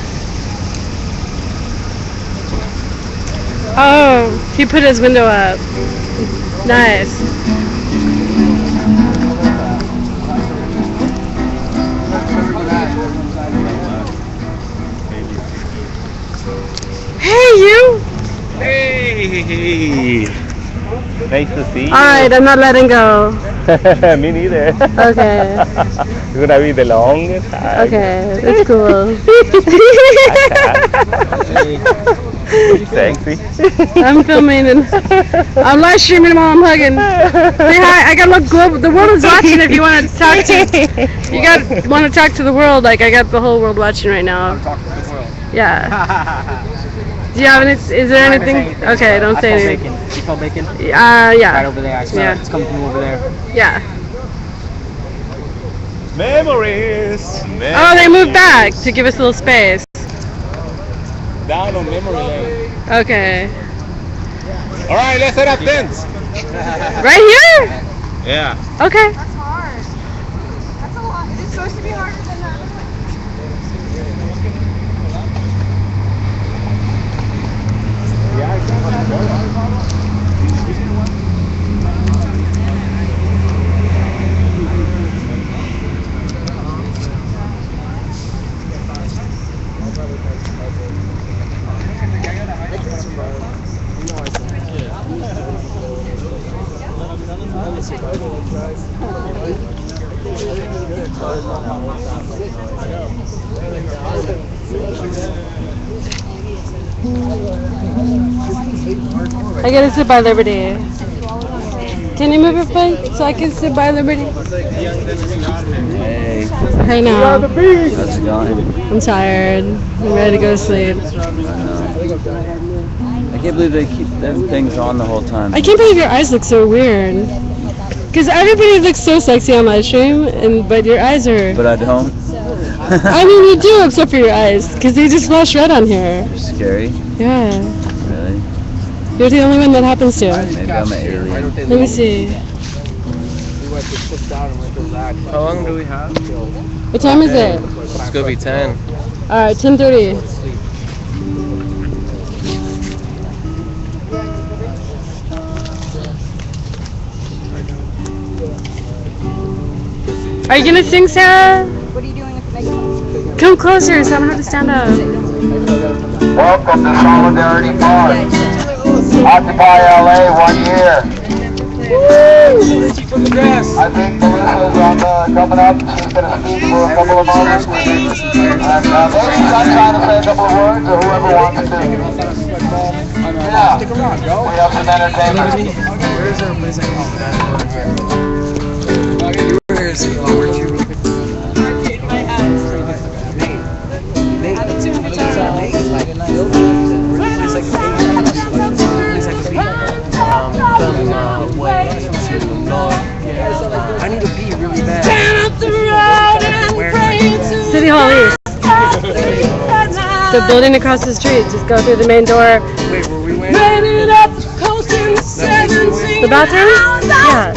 Speaker 1: Oh, he put his window up. Nice. Hey, you!
Speaker 13: Hey! Nice to see you.
Speaker 1: Alright, I'm not letting go.
Speaker 13: Me neither.
Speaker 1: Okay.
Speaker 13: It's gonna be the longest time.
Speaker 1: Okay, that's cool.
Speaker 13: Sexy.
Speaker 1: I'm filming and I'm live streaming while I'm hugging. Say hi. I gotta look global. The world is watching. If you want to talk to, want to talk to the world. Like I got the whole world watching right now.
Speaker 2: Talk to the world.
Speaker 1: Yeah. Do you have any? Is there anything? Okay, don't say anything.
Speaker 14: Bacon. You smell bacon?
Speaker 1: Yeah.
Speaker 14: Right over there. I smell it. It's coming from over there.
Speaker 1: Yeah.
Speaker 13: Memories.
Speaker 1: Oh, they moved back to give us a little space.
Speaker 13: Down on memory lane.
Speaker 1: Okay.
Speaker 13: All right, let's set up tents.
Speaker 1: Right here?
Speaker 13: Yeah.
Speaker 1: Okay.
Speaker 15: That's hard. That's a lot. Is it supposed to be harder than that?
Speaker 1: I gotta sit by Liberty. Can you move your foot so I can sit by Liberty?
Speaker 3: Hey.
Speaker 1: Hey now.
Speaker 3: How's it going?
Speaker 1: I'm tired. I'm ready to go to sleep.
Speaker 3: I can't believe they keep them things on the whole time.
Speaker 1: I can't believe your eyes look so weird. Because everybody looks so sexy on live stream, but your eyes are...
Speaker 3: But I don't.
Speaker 1: I mean, you do, except for your eyes, because they just flash red on here.
Speaker 3: Scary?
Speaker 1: Yeah.
Speaker 3: Really?
Speaker 1: You're the only one that happens to.
Speaker 3: Maybe I'm an alien.
Speaker 1: Let me see.
Speaker 10: How long do we have?
Speaker 1: What time is it?
Speaker 10: It's gonna be 10.
Speaker 1: Alright, 10:30. Are you gonna sing, Sarah?
Speaker 15: What are you doing with the megaphone?
Speaker 1: Come closer so I don't have to stand up.
Speaker 7: Welcome to Solidarity Park. Occupy LA 1 year. I think Melissa's coming up. She's going to speak for a couple of moments. And maybe Sunshine to say a couple of words, or whoever wants to. Yeah, we have some entertainment.
Speaker 10: Where is our place I call that? Where is it? Oh, we're too really good. I need to pee really bad.
Speaker 1: City Hall East. The building across the street. Just go through the main door.
Speaker 10: Wait, were we went?
Speaker 1: The bathroom? Yeah.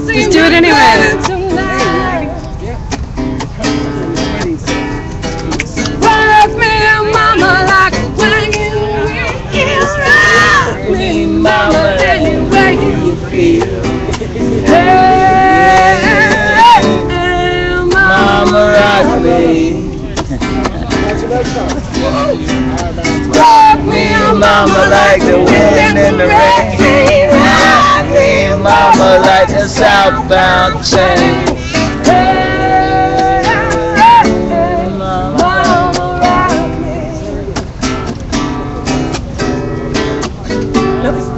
Speaker 1: Just do it anyway.
Speaker 3: Mama rock me. Rock me, mama, like the wind and the rain. Rock me, mama, like the southbound train.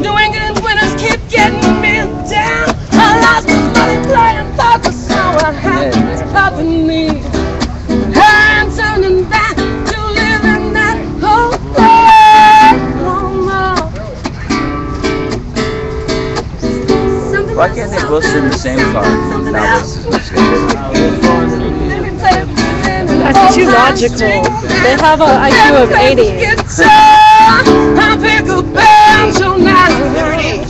Speaker 12: New England winners keep getting me down. I lost my money playing poker, so I had to stop me. I'm turning back to living that whole
Speaker 3: Why can't they both sit in the same car?
Speaker 1: That's too logical. They have an IQ of 80.
Speaker 12: I pick a band till 9:30.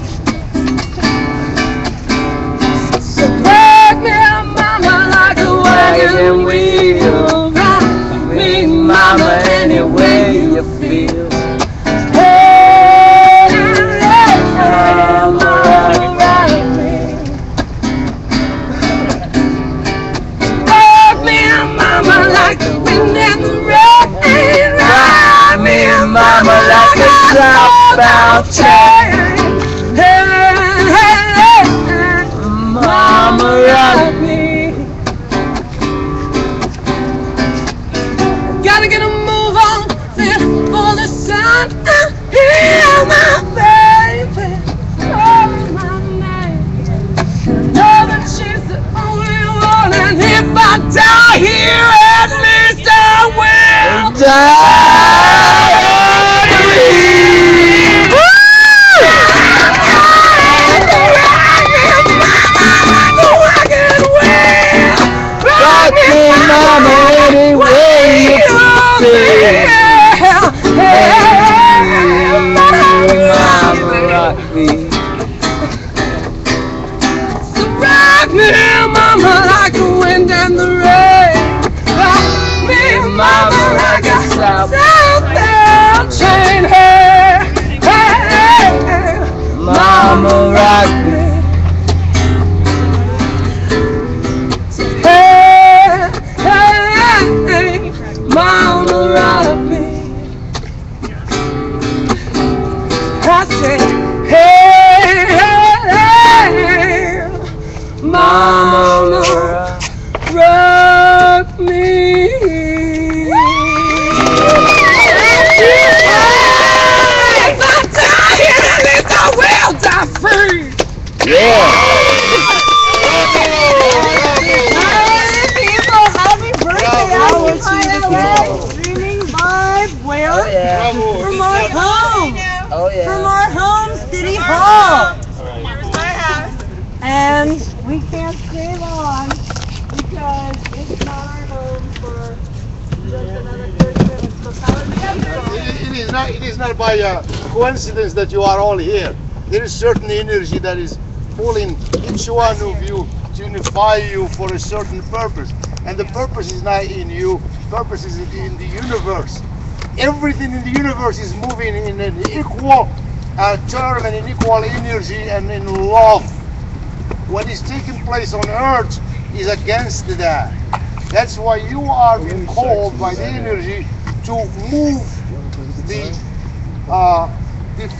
Speaker 12: So rock me, mama, like a wagon wheel. Rock me, mama, any way you feel. Hey, mama, rock me. Rock me, mama, like the wind and the rain. Rock me, mama, like a southbound train. Hey, hey, hey, mama, rock me. Gotta get a move on before the sun. Hear my baby calling my name. Know that she's the only one, and if I die here, at least I will
Speaker 3: Rock me, mama, any way you feel. Mama, rock me.
Speaker 12: Rock me, mama, like the wind and the rain. Rock me, mama, like a southbound train. Hey, hey, hey,
Speaker 3: Mama, rock me.
Speaker 12: hey, hey, mama, rock me. I said, hey, hey, hey, mama, rock me.
Speaker 3: Oh yeah.
Speaker 4: From our home, City Hall.
Speaker 15: Here's my house.
Speaker 4: And we can't stay long because it's not our home for just another 30 minutes. So
Speaker 16: It is not by coincidence that you are all here. There is certain energy that is pulling each one of you to unify you for a certain purpose. And the purpose is not in you, purpose is in the universe. Everything in the universe is moving in an equal term and in equal energy and in love. What is taking place on earth is against that. That's why you are being called by the energy to move the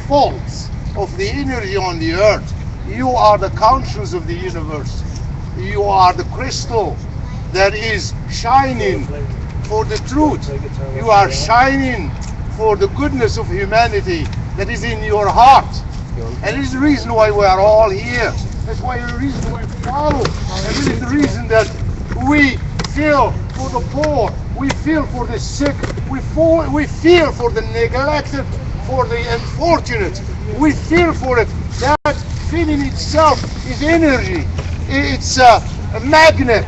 Speaker 16: faults of the energy on the earth. You are the conscience of the universe. You are the crystal that is shining for the truth. You are shining for the goodness of humanity that is in your heart. And this is the reason why we are all here. That's why the reason we follow. And this is the reason that we feel for the poor, we feel for the sick, we feel for the neglected, for the unfortunate. We feel for it. That feeling itself is energy. It's a magnet.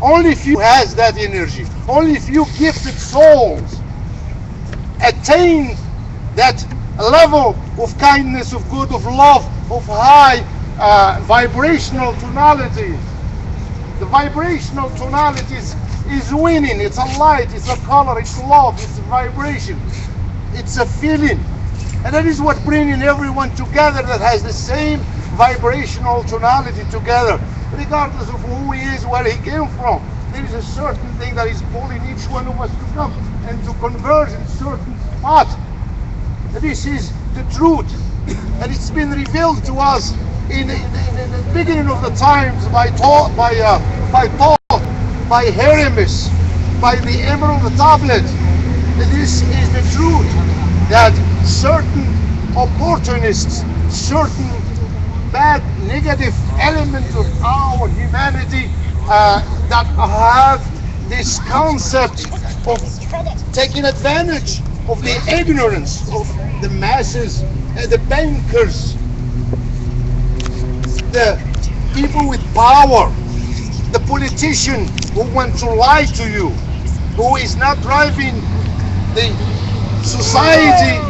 Speaker 16: Only few has that energy. Only few gifted souls attain that level of kindness, of good, of love, of high vibrational tonality. The vibrational tonality is winning. It's a light, it's a color, it's love, it's a vibration, it's a feeling. And that is what bringing everyone together that has the same vibrational tonality together, regardless of who he is, where he came from. There is a certain thing that is pulling each one of us to come and to converge in certain spot. This is the truth, and it's been revealed to us in the beginning of the times by Hermes, by the Emerald Tablet. This is the truth, that certain opportunists, certain bad, negative elements of our humanity that have this concept of taking advantage of the ignorance of the masses, the bankers, the people with power, the politician who want to lie to you, who is not driving the society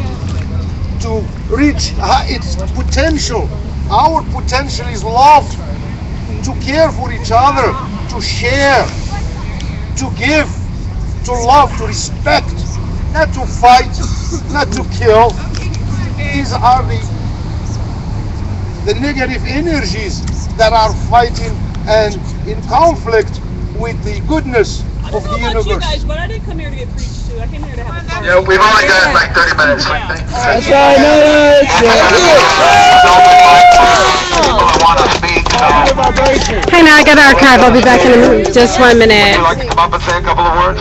Speaker 16: to reach its potential. Our potential is love, to care for each other, to share, to give, to love, to respect, not to fight, not to kill. These are the negative energies that are fighting and in conflict with the goodness of the universe.
Speaker 9: You guys, but I didn't come here to get preached to. I came here to have a party.
Speaker 7: Yeah, we've only got like 30 minutes.
Speaker 3: That's right, no,
Speaker 1: Hey, now I got archive. I'll be back in just 1 minute.
Speaker 7: Would you like to come up and say a couple of words?